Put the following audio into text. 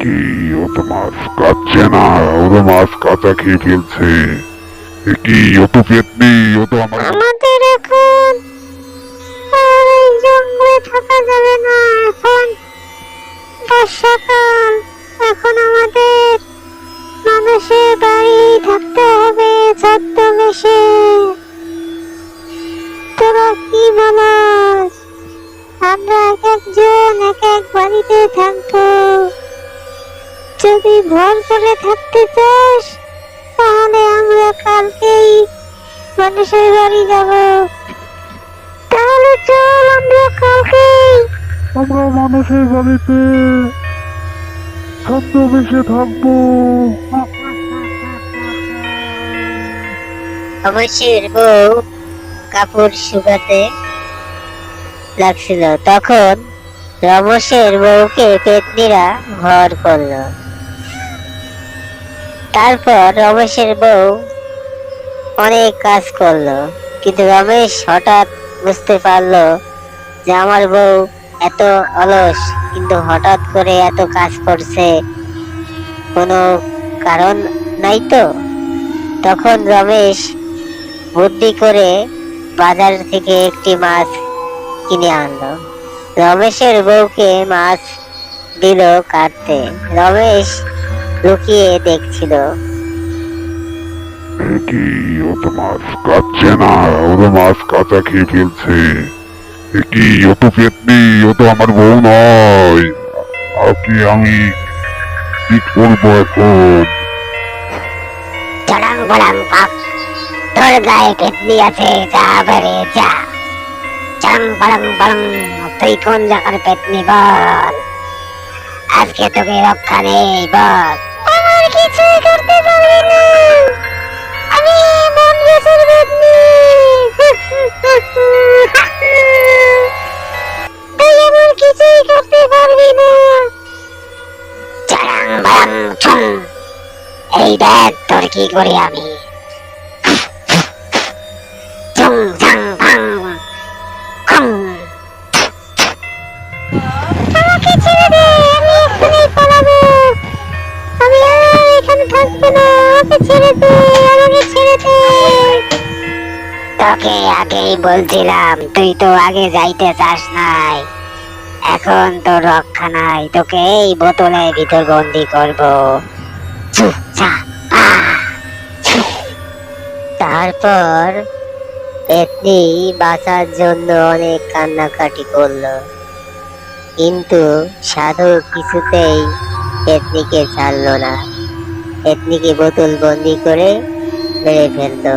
কি? ও তো মাছ কাটছে না, ও তো মাছ কাঁচা খেয়ে ফেলছে। কি? ও তো পেতনি, ও তো আমার আমাদের এখন আর এই জঙ্গলে থাকা যাবে না। এখন বর্ষাকাল, এখন আমাদের মানুষের বাড়ি থাকতে হবে ছদ্মবেশে। তোরা কি বলাস? আমরা এক একজন এক এক বাড়িতে থাকবো। যদি ভর করে থাকতে চাস তাহলে আমরা কালকেই মানুষের বাড়ি যাব। তাহলে চল আমরা কালকেই। আমরা মানুষের বাড়িতে ছদ্মবেশে থাকবো। অবশ্যের বউ কাপড় শুকাতে লাগছিল, তখন রমেশের বউকে পেতনিরা ভর করলো। তারপর রমেশের বউ অনেক কাজ করলো, কিন্তু রমেশ হঠাৎ বুঝতে পারলো যে আমার বউ এত অলস, কিন্তু হঠাৎ করে এত কাজ করছে, কোনো কারণ নাই তো। তখন রমেশ বুদ্ধি করে বাজার থেকে একটি মাছ কিনে আনলো। রমেশের বউকে মাছ দিল কাটতে। রমেশ লুকিয়ে দেখছিল। কি? ও তো মাছ কাটছে না, ও তো মাছ কাঁচা খেয়ে ফেলছে। কি? ও তো পেতনি, ও তো আমার বউ নয়। আমি কি করবো এখন? চড়াং বড়াং পাক, তোর গায়ে পেতনি আছে, যা বেরে যা। চড়াং বড়াং বড়াং, তুই কোন জায়গার পেতনি বল, আজকে তোকে রক্ষা নেই বল। আমার কিছুই করতে পারবি না, আমি মন গেছের পেতনি। তুই আমার কিছুই করতে পারবি না। চড়াং বড়াং ছুং, এই দেখ তোর কি করি আমি। চুং চাং ভাং খং। আমাকে ছেড়ে দে, আমি এক্ষুনি পালাবো। আমি আর এখানে থাকবো না, আমাকে ছেড়ে দে, আমাকে ছেড়ে দে। তোকে আগেই বলছিলাম, তুই তো আগে যাইতে চাস নাই। এখন তো রক্ষা নাই, তোকে এই বোতলের ভিতর বন্দি করবো। ছু, ছা, আ, ছু। তারপর পেতনি বাঁচার জন্য অনেক কান্নাকাটি করলো, কিন্তু সাধু কিছুতেই পেতনিকে ছাড়লো না। পেতনিকে বোতল বন্দি করে মেরে ফেললো।